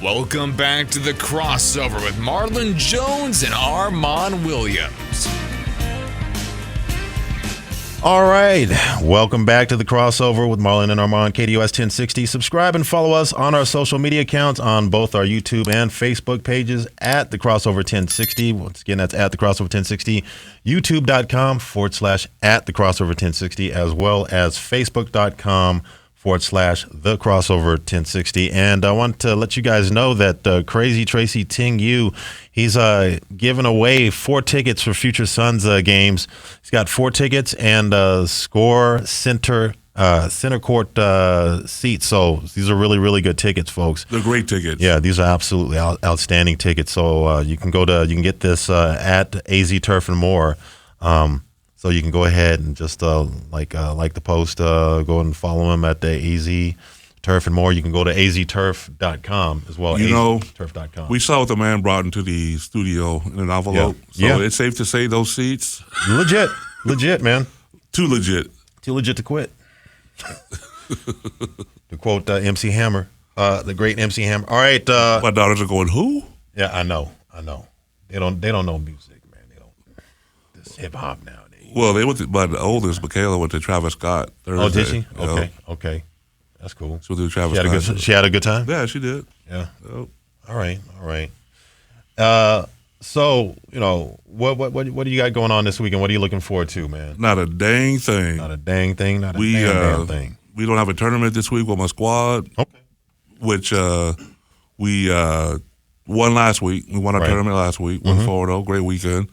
Welcome back to the crossover with Marlon Jones and Armon Williams. All right, welcome back to the crossover with Marlon and Armon, KDUS 1060. Subscribe and follow us on our social media accounts on both our YouTube and Facebook pages at the crossover 1060. Once again, that's at the crossover 1060, youtube.com/at the crossover 1060, as well as facebook.com/the crossover 1060. And I want to let you guys know that Crazy Tracy Ting Yu, he's giving away 4 tickets for future Suns games. He's got 4 tickets and score center court seats. So these are really, really good tickets, folks. They're great tickets. Yeah, these are absolutely outstanding tickets. So you can get this at AZ Turf and More. So you can go ahead and just like the post, go and follow him at the AZ Turf and More. You can go to azturf.com as well. Turf.com. We saw what the man brought into the studio in an envelope. Yeah. So it's safe to say those seats. Legit, man. Too legit To quit. To quote MC Hammer, the great MC Hammer. All right. My daughters are going, who? Yeah, I know. They don't know music, man. They don't. This hip hop nowadays. Well, they went to, my oldest, Michaela, went to Travis Scott Thursday. Oh, did she? You Okay. That's cool. She went to Travis Scott. She had a good time? Yeah, she did. Yeah. Yep. All right. So, what do you got going on this weekend? What are you looking forward to, man? Not a dang thing. Not a dang thing. Not a damn thing. We don't have a tournament this week with my squad, which we won last week. We won our tournament last week. Went forward, great weekend.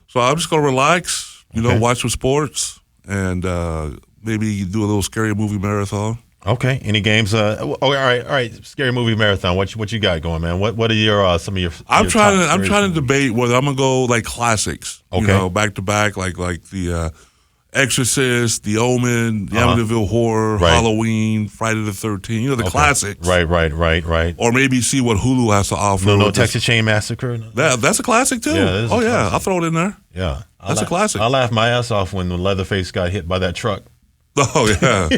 So I'm just going to relax, watch some sports, and maybe do a little scary movie marathon. Okay. Any games? All right. Scary movie marathon. What you got going, man? What are your some of your? I'm trying to debate whether I'm gonna go like classics. Okay. Back to back, like the Exorcist, The Omen, the Amityville Horror, Halloween, Friday the 13th. The classics. Right. Or maybe see what Hulu has to offer. No Texas Chain Massacre. That's a classic too. Yeah, I'll throw it in there. Yeah, that's a classic. I laughed my ass off when the Leatherface got hit by that truck. Oh yeah.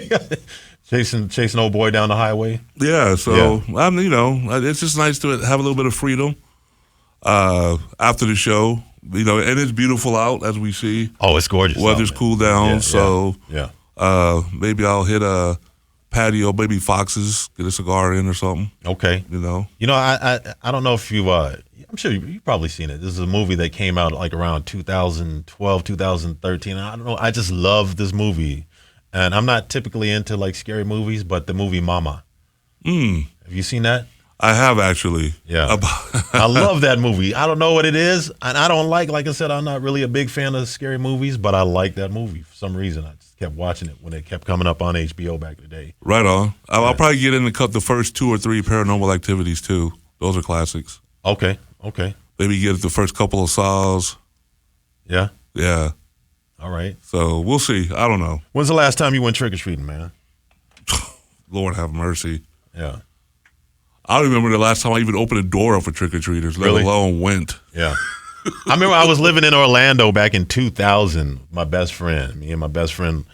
Chasing old boy down the highway. Yeah, so it's just nice to have a little bit of freedom after the show. And it's beautiful out as we see. Oh, it's gorgeous. Weather's cooled down, yeah. Maybe I'll hit a patio, maybe Fox's, get a cigar in or something. Okay. I don't know if you've. I'm sure you've probably seen it. This is a movie that came out like around 2012, 2013. I don't know. I just love this movie. And I'm not typically into like scary movies, but the movie Mama. Have you seen that? I have actually. Yeah. I love that movie. I don't know what it is. And I don't like I said, I'm not really a big fan of scary movies, but I like that movie for some reason. I just kept watching it when it kept coming up on HBO back in the day. Right on. I'll probably get in the first 2 or 3 Paranormal Activities too. Those are classics. Okay. Maybe get the first couple of Saws. Yeah. Yeah. All right. So we'll see. I don't know. When's the last time you went trick-or-treating, man? Lord have mercy. Yeah. I don't remember the last time I even opened a door up for trick-or-treaters, let alone went. Yeah. I remember I was living in Orlando back in 2000. Me and my best friend,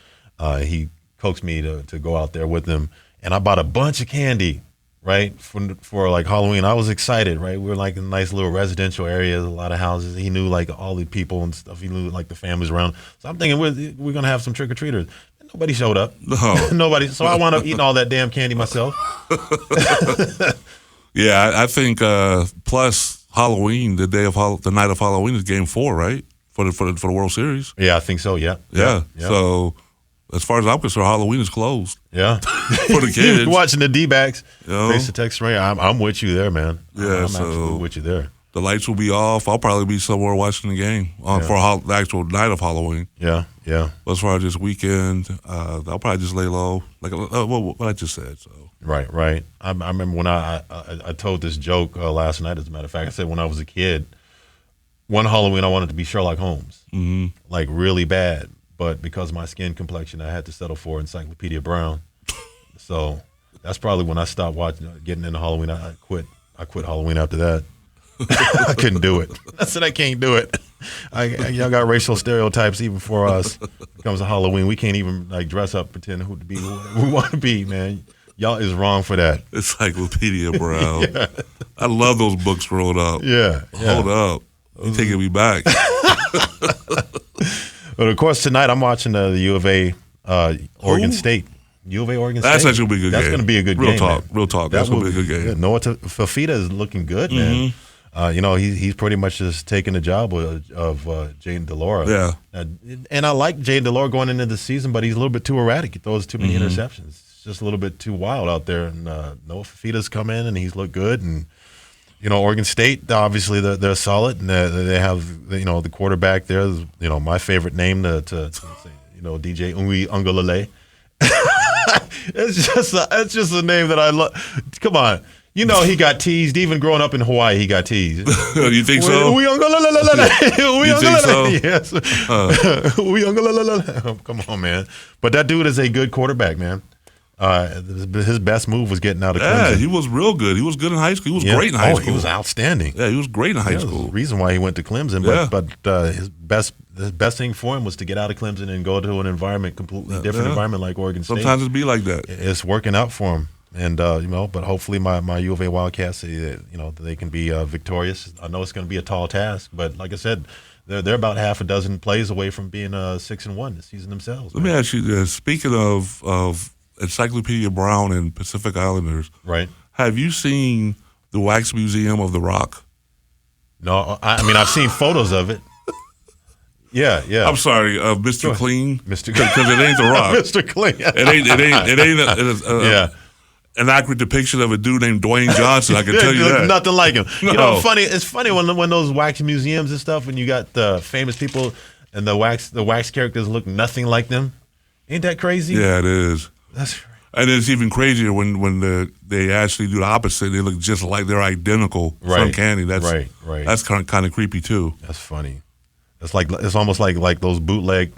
he coaxed me to go out there with him, and I bought a bunch of candy, right, for like Halloween. I was excited, right? We were like in a nice little residential area, a lot of houses. He knew like all the people and stuff. He knew like the families around. So I'm thinking we're gonna have some trick-or-treaters. Nobody showed up. No. Nobody. So I wound up eating all that damn candy myself. Yeah, I think plus Halloween, the night of Halloween is Game 4, right? For the World Series. Yeah, I think so. Yeah. So as far as I'm concerned, Halloween is closed. Yeah. For the kids. Watching the D-backs. Face the text ring. I'm with you there, man. Yeah, I'm absolutely with you there. The lights will be off. I'll probably be somewhere watching the game for the actual night of Halloween. Yeah. But as far as this weekend, I'll probably just lay low, like what I just said. So right. I remember when I told this joke last night. As a matter of fact, I said when I was a kid, one Halloween I wanted to be Sherlock Holmes, like really bad. But because of my skin complexion, I had to settle for Encyclopedia Brown. So that's probably when I stopped getting into Halloween. I quit Halloween after that. I couldn't do it. I said I can't do it. Y'all got racial stereotypes even for us. When it comes to Halloween, we can't even like dress up, pretend who to be whatever we want to be, man. Y'all is wrong for that. Encyclopedia Brown. Yeah. I love those books growing up. Yeah. Hold up. You taking me back. But of course, tonight I'm watching the U of A Oregon State. U of A Oregon State. That's actually going to be a good game. That's going to be a good Real game. Talk. Real talk. That's going to be a good game. Yeah, Noah Fafita is looking good, man. He's pretty much just taking the job of Jaden Delora. Yeah. And I like Jaden Delora going into the season, but he's a little bit too erratic. He throws too many interceptions. It's just a little bit too wild out there. And Noah Fafita's come in and he's looked good. And Oregon State, obviously they're solid, and they have the quarterback there. My favorite name to DJ Uiagalelei. It's just a name that I love. Come on. He got teased. Even growing up in Hawaii, he got teased. You think so? You think so? Yes. Come on, man. But that dude is a good quarterback, man. His best move was getting out of Clemson. Yeah, he was real good. He was good in high school. He was great in high school. He was outstanding. Yeah, he was great in high school. There's a reason why he went to Clemson. But his best thing for him was to get out of Clemson and go to an environment, completely different environment like Oregon State. Sometimes it be like that. It's working out for him. And, but hopefully my U of A Wildcats, they can be victorious. I know it's going to be a tall task, but like I said, they're about half a dozen plays away from being 6-1 this season themselves. Let me ask you this. Speaking of Encyclopedia Brown and Pacific Islanders, right? Have you seen the Wax Museum of the Rock? No, I mean, I've seen photos of it. Yeah. I'm sorry, Mr. Clean. Mr. Because it ain't the Rock. Mr. Clean. It ain't an accurate depiction of a dude named Dwayne Johnson. I can tell you that. Nothing like him. No. It's funny when those wax museums and stuff, when you got the famous people and the wax characters look nothing like them. Ain't that crazy? Yeah, it is. That's crazy. And it's even crazier when they actually do the opposite. They look just like they're identical. Right. It's uncanny. That's right. That's kind of creepy too. That's funny. It's almost like those bootleg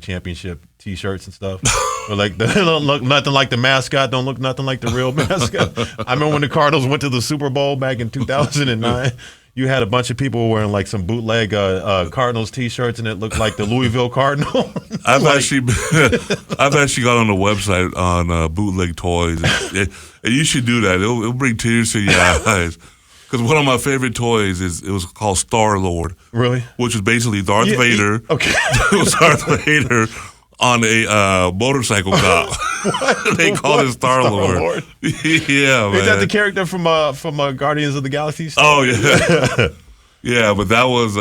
championship T-shirts and stuff. Or they don't look nothing like the mascot. Don't look nothing like the real mascot. I remember when the Cardinals went to the Super Bowl back in 2009. You had a bunch of people wearing like some bootleg Cardinals T-shirts, and it looked like the Louisville Cardinal. I've actually got on the website on bootleg toys, and you should do that. It'll bring tears to your eyes. Because one of my favorite toys it was called Star-Lord. Really? Which is basically Darth Vader. Okay. It was Darth Vader on a motorcycle cop. They called it Star-Lord. Yeah, man. Is that the character from Guardians of the Galaxy? Oh, yeah. Yeah, but that was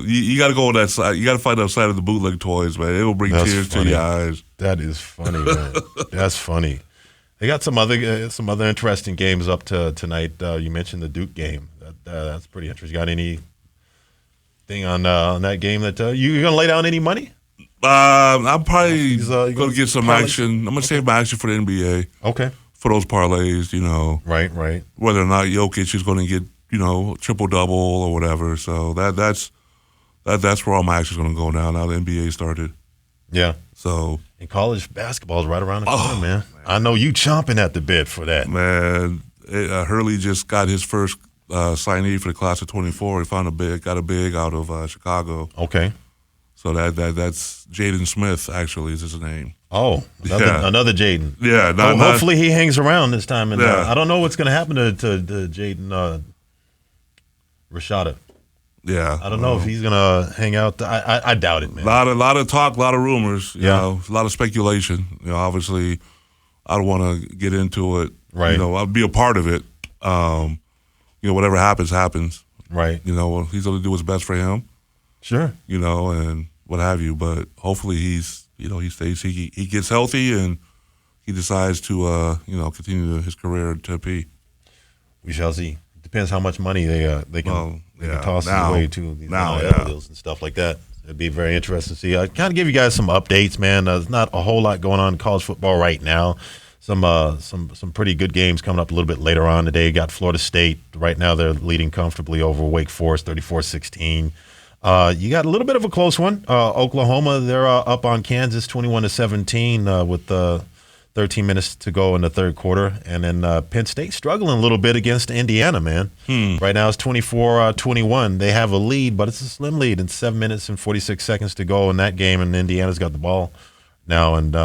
you got to go on that side. You got to find that side of the bootleg toys, man. It will bring tears to your eyes. That is funny, man. That's funny. They got some other interesting games up to tonight. You mentioned the Duke game. That's pretty interesting. Got anything on that game that you gonna lay down any money? I'm probably gonna get some action. I'm gonna save my action for the NBA. Okay. For those parlays, Right. Whether or not Jokic is going to get triple double or whatever. So that's where all my action is going to go now the NBA started. Yeah. So. And college basketball is right around the corner, man. I know you chomping at the bit for that. Man, Hurley just got his first signee for the class of 24. He got a big out of Chicago. Okay. So that's Jaden Smith, actually, is his name. Oh, another Jaden. Yeah. Hopefully he hangs around this time. And I don't know what's going to happen to Jaden Rashada. Yeah. I don't know if he's going to hang out. I doubt it, man. A lot of talk, a lot of rumors. You know, a lot of speculation. Obviously, I don't want to get into it. Right. I'll be a part of it. Whatever happens, happens. Right. He's going to do what's best for him. Sure. And what have you. But hopefully he stays, he gets healthy and he decides to, continue his career at Tempe. We shall see. Depends how much money they can toss his way to these deals and stuff like that. It'd be very interesting to see. I kind of give you guys some updates, man. There's not a whole lot going on in college football right now. Some pretty good games coming up a little bit later on today. Got Florida State. Right now they're leading comfortably over Wake Forest, 34-16. You got a little bit of a close one. Oklahoma, they're up on Kansas 21-17 with 13 minutes to go in the third quarter. And then Penn State struggling a little bit against Indiana, man. Right now it's 24-21. They have a lead, but it's a slim lead. It's 7 minutes and 46 seconds to go in that game, and Indiana's got the ball now. And,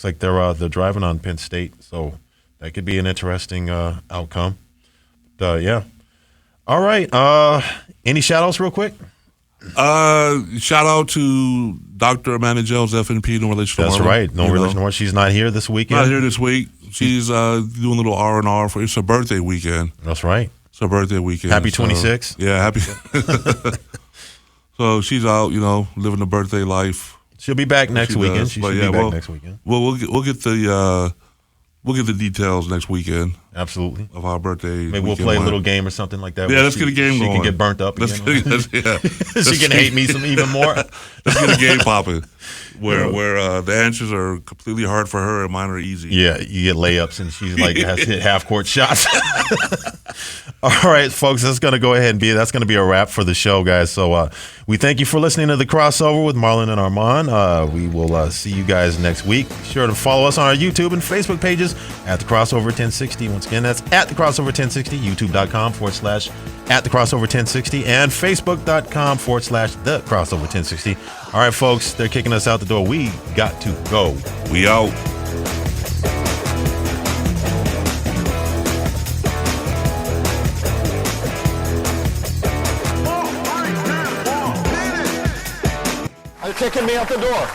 Looks like they're driving on Penn State, so that could be an interesting outcome. Yeah. All right. Any shout-outs real quick? Shout out to Dr. Amanda Jones, FNP, no relation to That's Marlon. right. No relation to Marlon. She's not here this weekend. Not here this week. She's doing a little R&R for it's her birthday weekend. That's right. It's her birthday weekend. Happy 26. Yeah, happy. So she's out, living the birthday life. She'll be back next weekend. She should be back next weekend. We'll get the details next weekend. Absolutely. Of our birthday. Maybe we'll play a little game or something like that. Yeah, let's get a game going. She can get burnt up again. She can hate me some even more. Let's get a game popping where the answers are completely hard for her and mine are easy. Yeah, you get layups and she's like has to hit half court shots. All right, folks, that's going to be a wrap for the show, guys. So we thank you for listening to The Crossover with Marlon and Armon. We will see you guys next week. Be sure to follow us on our YouTube and Facebook pages at The Crossover 1060. Once again, that's at The Crossover 1060, youtube.com/at The Crossover 1060, and facebook.com/The Crossover 1060. All right, folks, they're kicking us out the door. We got to go. We out. You're kicking me out the door.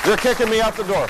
You're kicking me out the door.